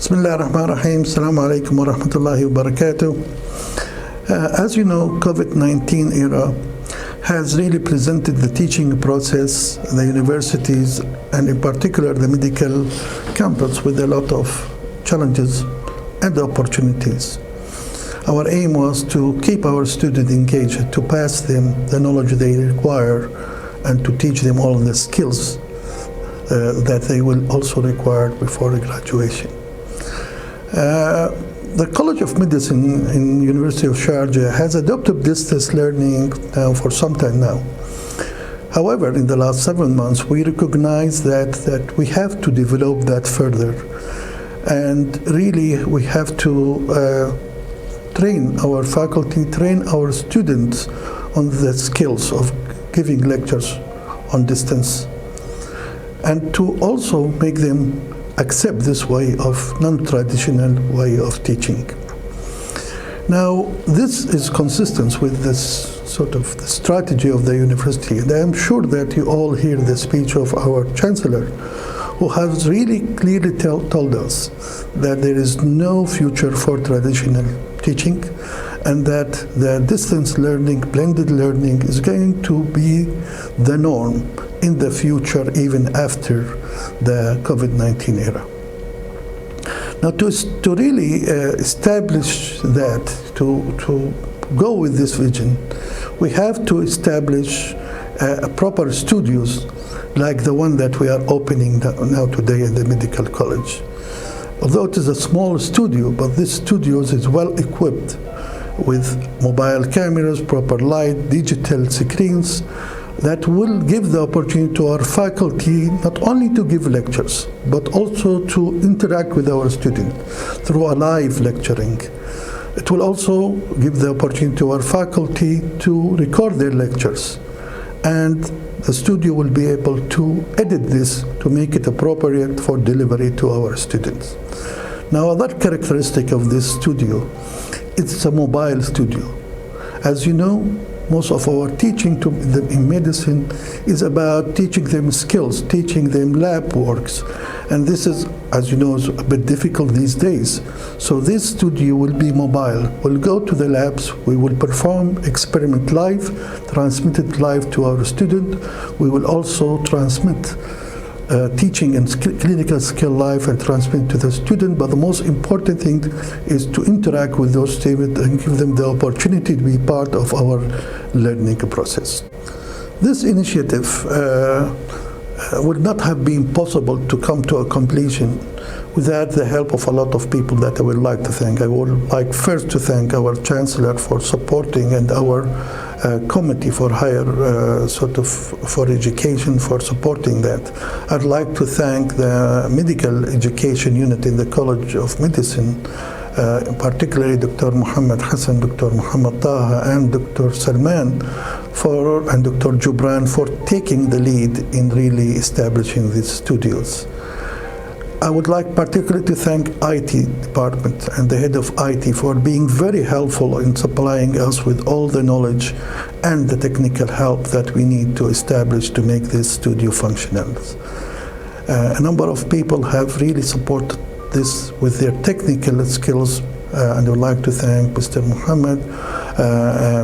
Bismillah ar-Rahman ar-Rahim. Assalamu alaikum wa rahmatullahi wa barakatuh. As you know, COVID-19 era has really presented the teaching process, the universities, and in particular the medical campus with a lot of challenges and opportunities. Our aim was to keep our students engaged, to pass them the knowledge they require, and to teach them all the skills that they will also require before graduation. The College of Medicine in University of Sharjah has adopted distance learning now for some time now. However, in the last 7 months, we recognize that we have to develop that further. And really, we have to train our faculty, train our students on the skills of giving lectures on distance, and to also make them accept this way of non-traditional way of teaching. Now, this is consistent with this sort of the strategy of the university, and I am sure that you all hear the speech of our chancellor, who has really clearly told us that there is no future for traditional teaching, and that the distance learning, blended learning is going to be the norm in the future, even after the COVID-19 era. Now, to really establish that, to go with this vision, we have to establish proper studios like the one that we are opening now today in the medical college. Although it is a small studio, but this studio is well equipped with mobile cameras, proper light, digital screens, that will give the opportunity to our faculty not only to give lectures, but also to interact with our students through a live lecturing. It will also give the opportunity to our faculty to record their lectures, and the studio will be able to edit this to make it appropriate for delivery to our students. Now, another characteristic of this studio, it's a mobile studio. As you know, most of our teaching to them in medicine is about teaching them skills, teaching them lab works. And this is, as you know, is a bit difficult these days. So this studio will be mobile. We'll go to the labs, we will perform experiment live, transmit it live to our student. We will also transmit teaching and clinical skill live and transmit to the student, but the most important thing is to interact with those students and give them the opportunity to be part of our learning process. This initiative would not have been possible to come to a completion without the help of a lot of people that I would like to thank. I would like first to thank our Chancellor for supporting, and our committee for higher for education for supporting that. I'd like to thank the medical education unit in the College of Medicine, particularly Dr. Muhammad Hassan, Dr. Muhammad Taha, and Dr. Salman and Dr. Jubran for taking the lead in really establishing these studios. I would like particularly to thank IT department and the head of IT for being very helpful in supplying us with all the knowledge and the technical help that we need to establish to make this studio functional. A number of people have really supported this with their technical skills, and I would like to thank Mr. Muhammad,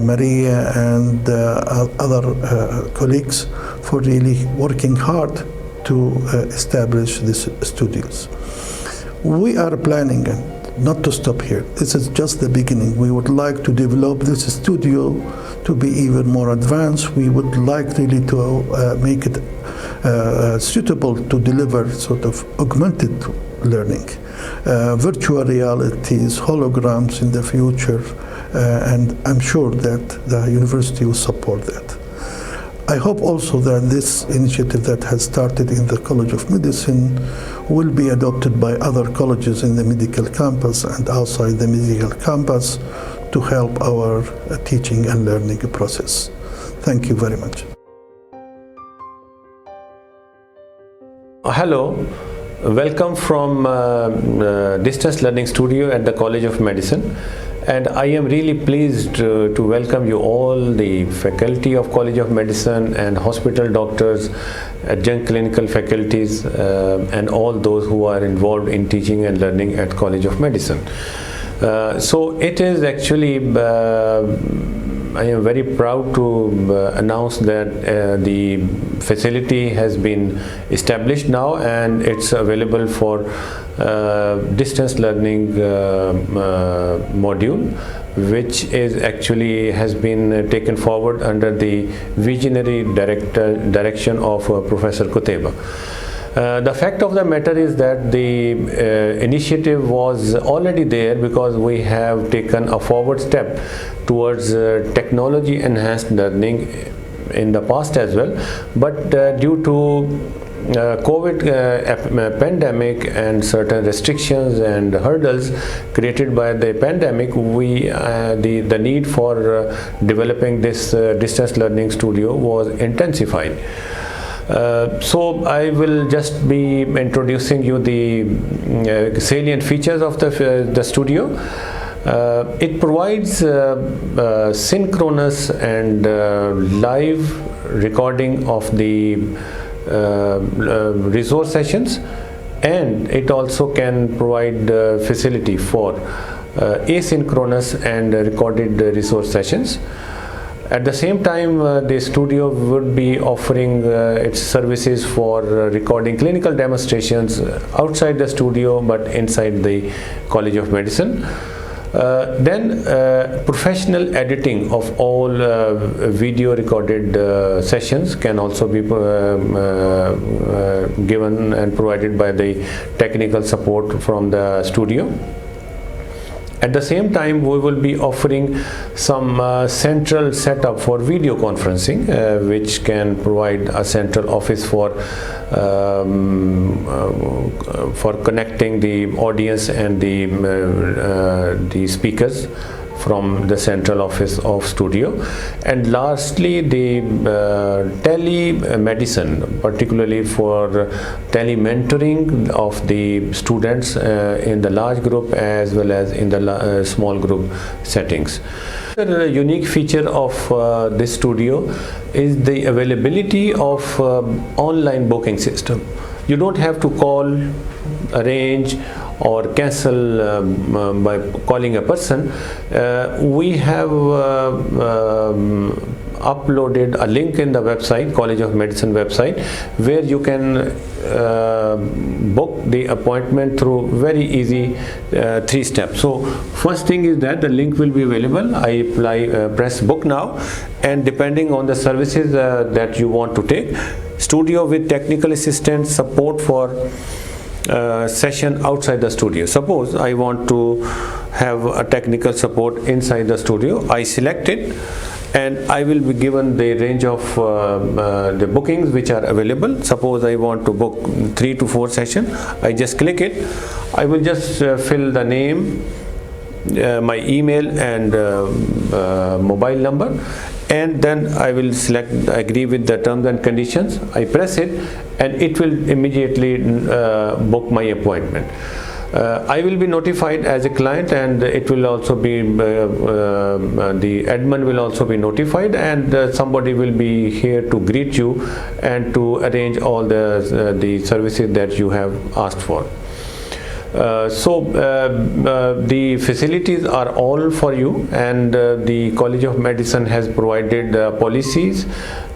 Maria, and other colleagues for really working hard to establish these studios. We are planning not to stop here. This is just the beginning. We would like to develop this studio to be even more advanced. We would like really to make it suitable to deliver sort of augmented learning, virtual realities, holograms in the future, and I'm sure that the university will support that. I hope also that this initiative that has started in the College of Medicine will be adopted by other colleges in the medical campus and outside the medical campus to help our teaching and learning process. Thank you very much. Hello, welcome from Distance Learning Studio at the College of Medicine. And I am really pleased to welcome you all, the faculty of College of Medicine and hospital doctors, adjunct clinical faculties, and all those who are involved in teaching and learning at College of Medicine. So it is actually, I am very proud to announce that the facility has been established now, and it's available for distance learning module, which is actually has been taken forward under the visionary direction of Professor Qutaiba. The fact of the matter is that the initiative was already there, because we have taken a forward step towards technology enhanced learning in the past as well, but due to COVID pandemic and certain restrictions and hurdles created by the pandemic, the need for developing this distance learning studio was intensified. So I will just be introducing you the salient features of the studio. It provides synchronous and live recording of the resource sessions, and it also can provide facility for asynchronous and recorded resource sessions. At the same time, the studio would be offering its services for recording clinical demonstrations outside the studio but inside the College of Medicine. Then professional editing of all video recorded sessions can also be given and provided by the technical support from the studio. At the same time, we will be offering some central setup for video conferencing, which can provide a central office for connecting the audience and the speakers from the central office of studio. And lastly, the telemedicine, particularly for tele-mentoring of the students in the large group as well as in the small group settings. The unique feature of this studio is the availability of online booking system. You don't have to call, arrange or cancel by calling a person. We have uploaded a link in the website, College of Medicine website, where you can book the appointment through very easy 3 steps. So first thing is that the link will be available. I press book now, and depending on the services that you want to take, studio with technical assistance, support for session outside the studio. Suppose I want to have a technical support inside the studio. I select it, and I will be given the range of the bookings which are available. Suppose I want to book 3 to 4 sessions. I just click it. I will just fill the name, my email and mobile number, and then I will select agree with the terms and conditions. I press it, and it will immediately book my appointment. I will be notified as a client, and it will also be the admin will also be notified, and somebody will be here to greet you and to arrange all the services that you have asked for. The facilities are all for you, and the College of Medicine has provided policies,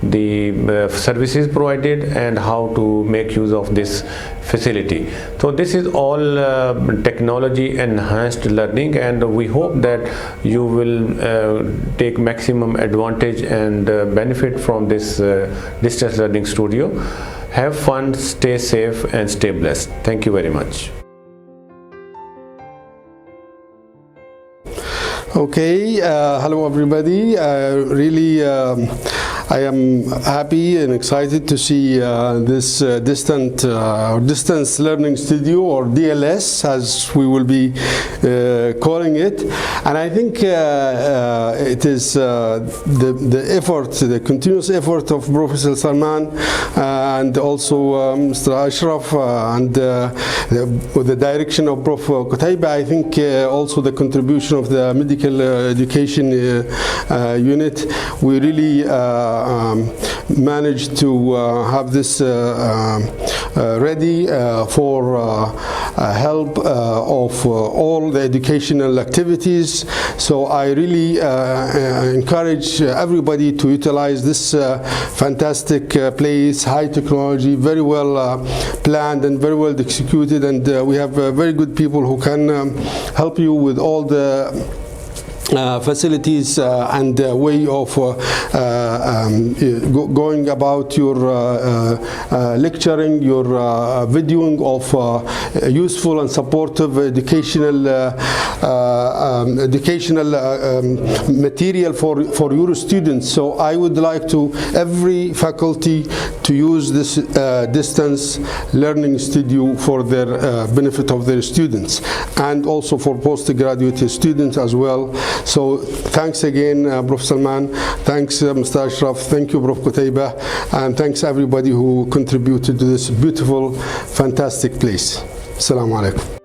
the services provided, and how to make use of this facility. So this is all technology enhanced learning, and we hope that you will take maximum advantage and benefit from this distance learning studio. Have fun, stay safe, and stay blessed. Thank you very much. Okay, hello everybody. Really I am happy and excited to see this distance learning studio, or DLS as we will be calling it. And I think it is the effort, the continuous effort of Professor Salman and also Mr. Ashraf and with the direction of Prof. Qutaiba. I think also the contribution of the medical education unit, we really managed to have this ready for help of all the educational activities. So I really encourage everybody to utilize this fantastic place, high technology, very well planned and very well executed, and we have very good people who can help you with all the facilities and way of going about your lecturing, your videoing of useful and supportive educational material for your students. So I would like to every faculty to use this distance learning studio for their benefit of their students, and also for postgraduate students as well. So thanks again, Prof. Salman, thanks Mr. Ashraf, thank you Prof. Qutaiba, and thanks everybody who contributed to this beautiful, fantastic place. Assalamu alaikum.